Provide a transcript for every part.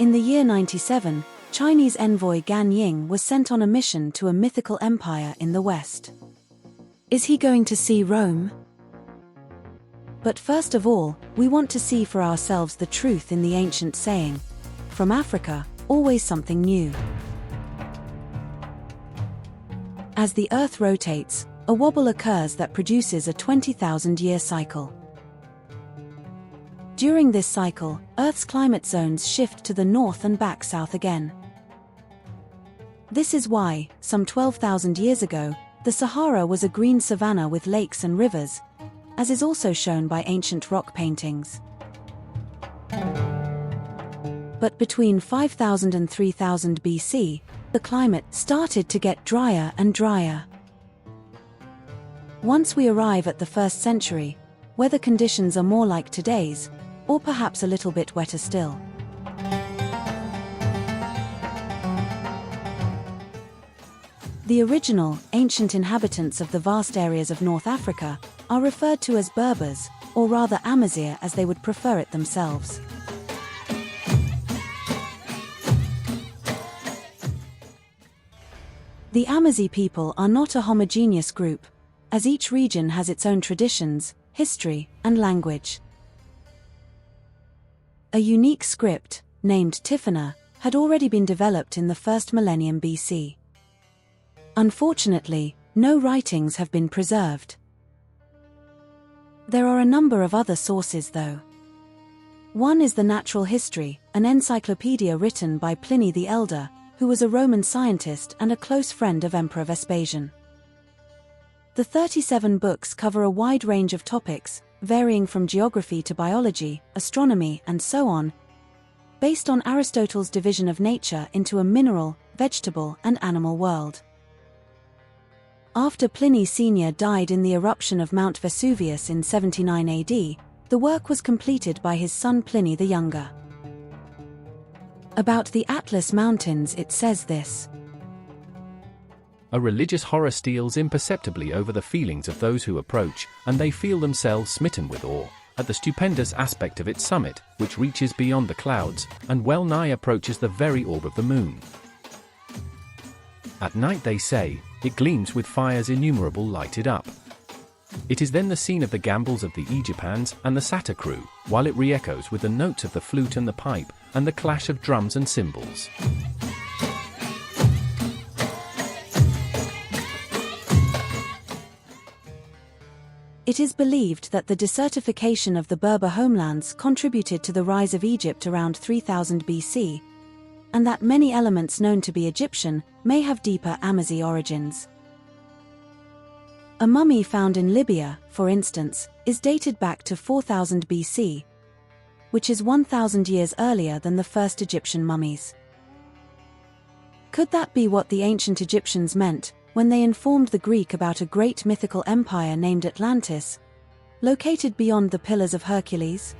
In the year 97, Chinese envoy Gan Ying was sent on a mission to a mythical empire in the west. Is he going to see Rome? But first of all, we want to see for ourselves the truth in the ancient saying, "From Africa, always something new." As the Earth rotates, a wobble occurs that produces a 20,000-year cycle. During this cycle, Earth's climate zones shift to the north and back south again. This is why, some 12,000 years ago, the Sahara was a green savanna with lakes and rivers, as is also shown by ancient rock paintings. But between 5000 and 3000 BC, the climate started to get drier and drier. Once we arrive at the 1st century, weather conditions are more like today's, or perhaps a little bit wetter still. The original, ancient inhabitants of the vast areas of North Africa are referred to as Berbers, or rather Amazigh as they would prefer it themselves. The Amazigh people are not a homogeneous group, as each region has its own traditions, history, and language. A unique script, named Tifana, had already been developed in the 1st millennium BC. Unfortunately, no writings have been preserved. There are a number of other sources though. One is the Natural History, an encyclopedia written by Pliny the Elder, who was a Roman scientist and a close friend of Emperor Vespasian. The 37 books cover a wide range of topics, varying from geography to biology, astronomy, and so on, based on Aristotle's division of nature into a mineral, vegetable, and animal world. After Pliny Sr. died in the eruption of Mount Vesuvius in 79 AD, the work was completed by his son Pliny the Younger. About the Atlas Mountains it says this: "A religious horror steals imperceptibly over the feelings of those who approach, and they feel themselves smitten with awe, at the stupendous aspect of its summit, which reaches beyond the clouds, and well nigh approaches the very orb of the moon. At night, they say, it gleams with fires innumerable lighted up. It is then the scene of the gambols of the Aegipans and the satyr crew, while it re-echoes with the notes of the flute and the pipe, and the clash of drums and cymbals." It is believed that the desertification of the Berber homelands contributed to the rise of Egypt around 3000 BC, and that many elements known to be Egyptian may have deeper Amazigh origins. A mummy found in Libya, for instance, is dated back to 4000 BC, which is 1000 years earlier than the first Egyptian mummies. Could that be what the ancient Egyptians meant when they informed the Greek about a great mythical empire named Atlantis, located beyond the Pillars of Hercules?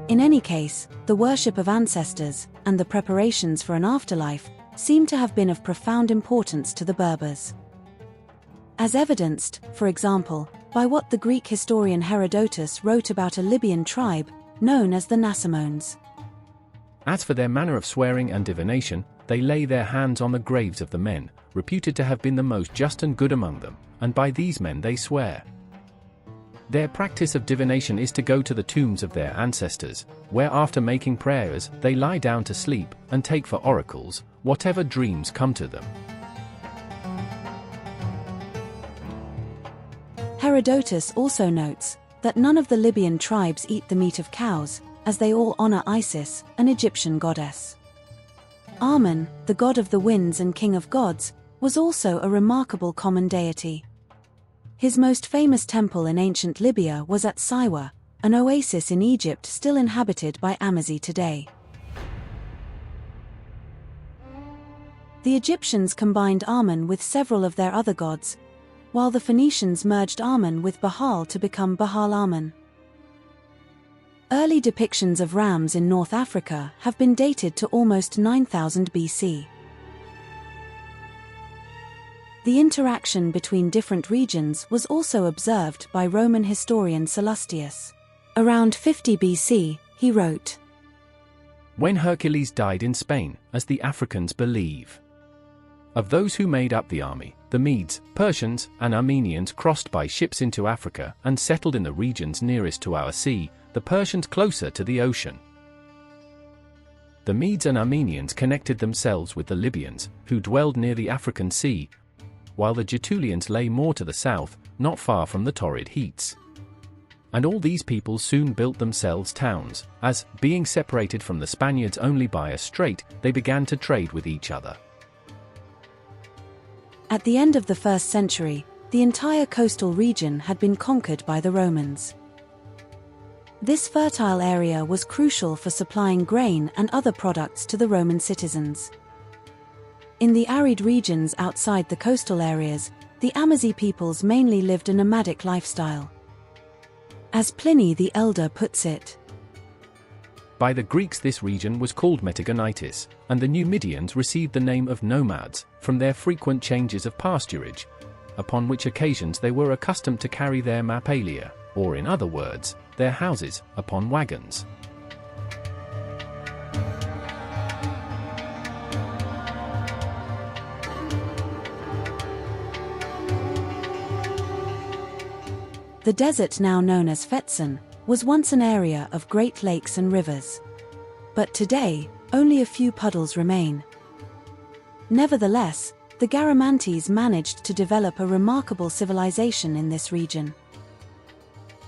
In any case, the worship of ancestors, and the preparations for an afterlife, seem to have been of profound importance to the Berbers. As evidenced, for example, by what the Greek historian Herodotus wrote about a Libyan tribe, known as the Nasamones. As for their manner of swearing and divination, they lay their hands on the graves of the men, reputed to have been the most just and good among them, and by these men they swear. Their practice of divination is to go to the tombs of their ancestors, where after making prayers, they lie down to sleep, and take for oracles, whatever dreams come to them. Herodotus also notes that none of the Libyan tribes eat the meat of cows, as they all honor Isis, an Egyptian goddess. Amun, the god of the winds and king of gods, was also a remarkable common deity. His most famous temple in ancient Libya was at Siwa, an oasis in Egypt still inhabited by Amazigh today. The Egyptians combined Amun with several of their other gods, while the Phoenicians merged Amun with Baal to become Baal Amun. Early depictions of rams in North Africa have been dated to almost 9000 BC. The interaction between different regions was also observed by Roman historian Sallustius. Around 50 BC, he wrote, "When Hercules died in Spain, as the Africans believe, of those who made up the army, the Medes, Persians, and Armenians crossed by ships into Africa and settled in the regions nearest to our sea, the Persians closer to the ocean. The Medes and Armenians connected themselves with the Libyans, who dwelled near the African Sea, while the Getulians lay more to the south, not far from the torrid heats. And all these peoples soon built themselves towns, as, being separated from the Spaniards only by a strait, they began to trade with each other." At the end of the 1st century, the entire coastal region had been conquered by the Romans. This fertile area was crucial for supplying grain and other products to the Roman citizens. In the arid regions outside the coastal areas, the Amazigh peoples mainly lived a nomadic lifestyle. As Pliny the Elder puts it, By the Greeks this region was called Metagonitis, and the Numidians received the name of nomads, from their frequent changes of pasturage, upon which occasions they were accustomed to carry their mapalia, or in other words, their houses, upon wagons. the desert now known as Fezzan was once an area of great lakes and rivers. But today, only a few puddles remain. Nevertheless, the Garamantes managed to develop a remarkable civilization in this region.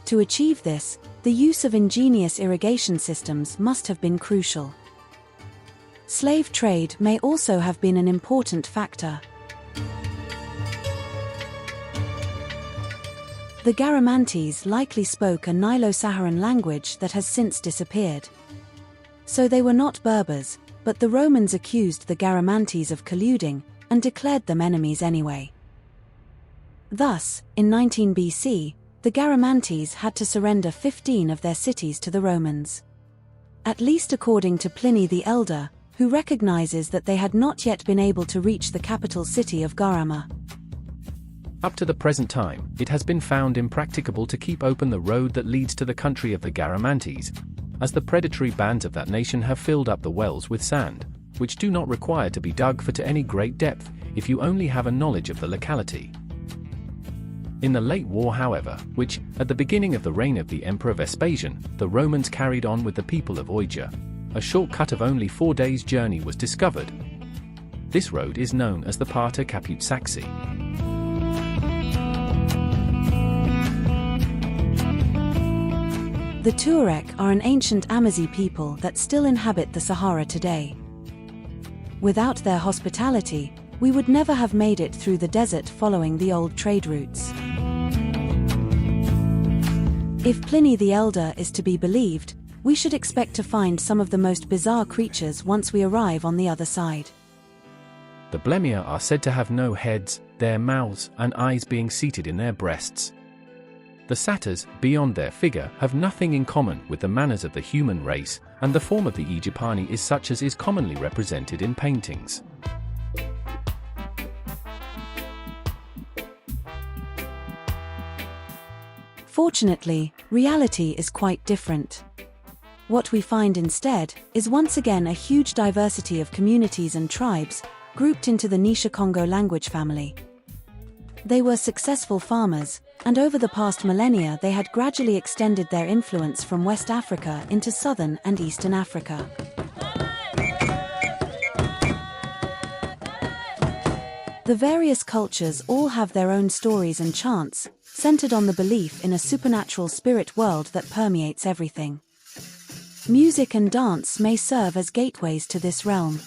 To achieve this, the use of ingenious irrigation systems must have been crucial. Slave trade may also have been an important factor. The Garamantes likely spoke a Nilo-Saharan language that has since disappeared. So they were not Berbers, but the Romans accused the Garamantes of colluding and declared them enemies anyway. Thus, in 19 BC, the Garamantes had to surrender 15 of their cities to the Romans. At least according to Pliny the Elder, who recognizes that they had not yet been able to reach the capital city of Garama. Up to the present time, it has been found impracticable to keep open the road that leads to the country of the Garamantes, as the predatory bands of that nation have filled up the wells with sand, which do not require to be dug for to any great depth, if you only have a knowledge of the locality. In the late war, however, which, at the beginning of the reign of the Emperor Vespasian, the Romans carried on with the people of Oija, a short cut of only 4 days' journey was discovered. This road is known as the Pater Caput Saxi. The Tuareg are an ancient Amazigh people that still inhabit the Sahara today. Without their hospitality, we would never have made it through the desert following the old trade routes. If Pliny the Elder is to be believed, we should expect to find some of the most bizarre creatures once we arrive on the other side. The Blemia are said to have no heads, their mouths and eyes being seated in their breasts. The Satyrs, beyond their figure, have nothing in common with the manners of the human race, and the form of the Egypani is such as is commonly represented in paintings. Fortunately, reality is quite different. What we find instead is once again a huge diversity of communities and tribes, grouped into the Nisha-Congo language family. They were successful farmers, and over the past millennia they had gradually extended their influence from West Africa into southern and eastern Africa. The various cultures all have their own stories and chants, centered on the belief in a supernatural spirit world that permeates everything. Music and dance may serve as gateways to this realm.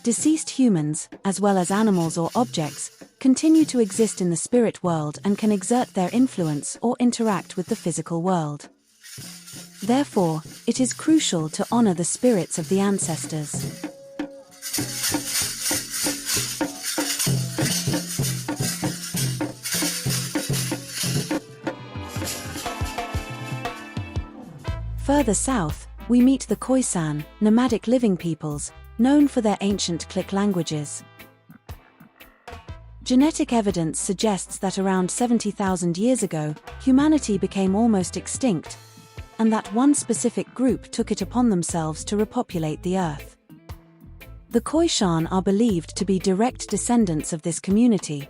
Deceased humans, as well as animals or objects, continue to exist in the spirit world and can exert their influence or interact with the physical world. Therefore, it is crucial to honor the spirits of the ancestors. Further south, we meet the Khoisan, nomadic living peoples, known for their ancient Click languages. Genetic evidence suggests that around 70,000 years ago, humanity became almost extinct, and that one specific group took it upon themselves to repopulate the Earth. The Khoisan are believed to be direct descendants of this community,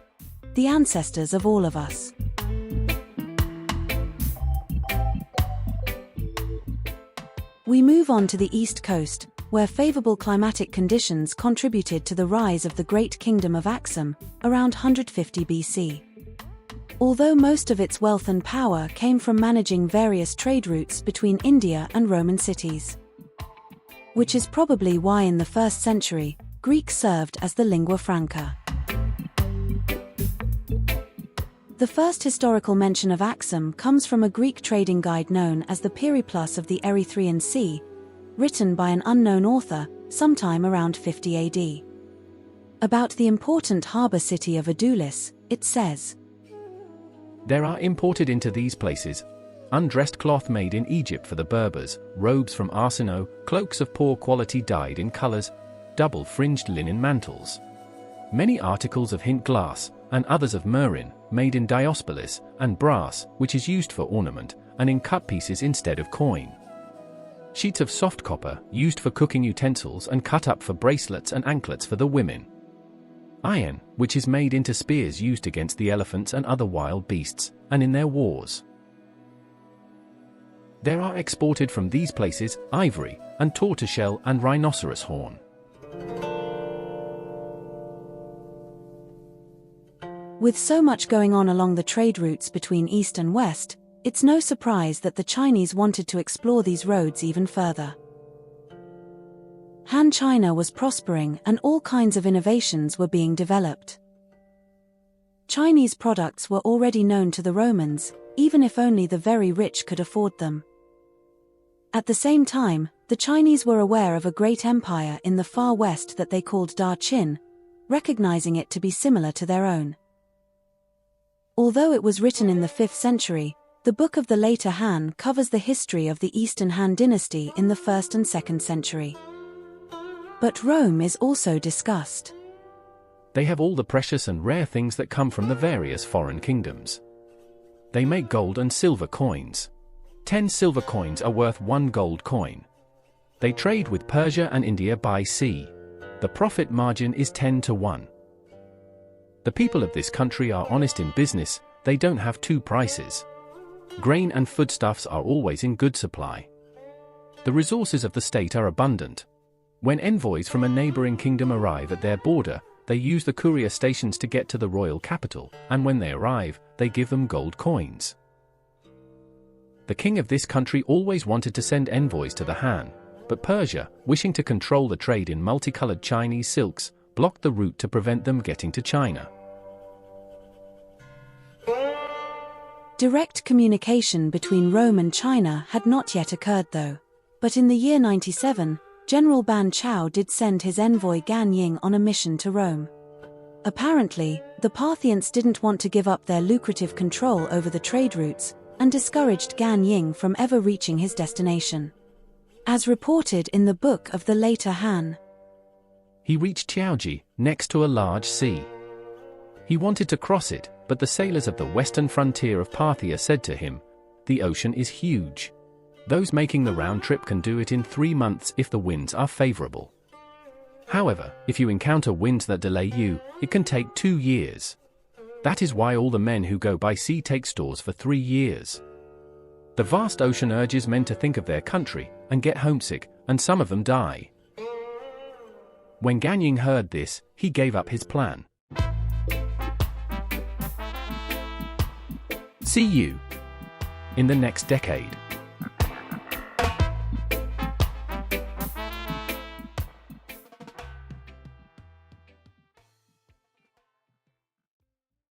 the ancestors of all of us. We move on to the East Coast, where favorable climatic conditions contributed to the rise of the Great Kingdom of Aksum, around 150 BC. Although most of its wealth and power came from managing various trade routes between India and Roman cities. Which is probably why in the 1st century, Greek served as the lingua franca. The first historical mention of Aksum comes from a Greek trading guide known as the Periplus of the Erythraean Sea, written by an unknown author, sometime around 50 AD. About the important harbour city of Adulis, it says, "There are imported into these places undressed cloth made in Egypt for the Berbers, robes from Arsinoe, cloaks of poor quality dyed in colours, double-fringed linen mantles. Many articles of hint glass, and others of murrhine, made in Diospolis, and brass, which is used for ornament, and in cut pieces instead of coin. Sheets of soft copper, used for cooking utensils and cut up for bracelets and anklets for the women. Iron, which is made into spears used against the elephants and other wild beasts, and in their wars. There are exported from these places ivory, and tortoiseshell and rhinoceros horn." With so much going on along the trade routes between East and West, it's no surprise that the Chinese wanted to explore these roads even further. Han China was prospering and all kinds of innovations were being developed. Chinese products were already known to the Romans, even if only the very rich could afford them. At the same time, the Chinese were aware of a great empire in the far west that they called Da Qin, recognizing it to be similar to their own. Although it was written in the 5th century, the Book of the Later Han covers the history of the Eastern Han dynasty in the 1st and 2nd century. But Rome is also discussed. They have all the precious and rare things that come from the various foreign kingdoms. They make gold and silver coins. 10 silver coins are worth 1 gold coin. They trade with Persia and India by sea. The profit margin is 10 to 1. The people of this country are honest in business, they don't have two prices. Grain and foodstuffs are always in good supply. The resources of the state are abundant. When envoys from a neighboring kingdom arrive at their border, they use the courier stations to get to the royal capital, and when they arrive, they give them gold coins. The king of this country always wanted to send envoys to the Han, but Persia, wishing to control the trade in multicolored Chinese silks, blocked the route to prevent them getting to China. Direct communication between Rome and China had not yet occurred though. But in the year 97, General Ban Chao did send his envoy Gan Ying on a mission to Rome. Apparently, the Parthians didn't want to give up their lucrative control over the trade routes, and discouraged Gan Ying from ever reaching his destination. As reported in the Book of the Later Han, he reached Tiaoji, next to a large sea. He wanted to cross it, but the sailors of the western frontier of Parthia said to him, "The ocean is huge. Those making the round trip can do it in 3 months if the winds are favorable. However, if you encounter winds that delay you, it can take 2 years. That is why all the men who go by sea take stores for 3 years. The vast ocean urges men to think of their country and get homesick, and some of them die." When Gan Ying heard this, he gave up his plan. See you in the next decade.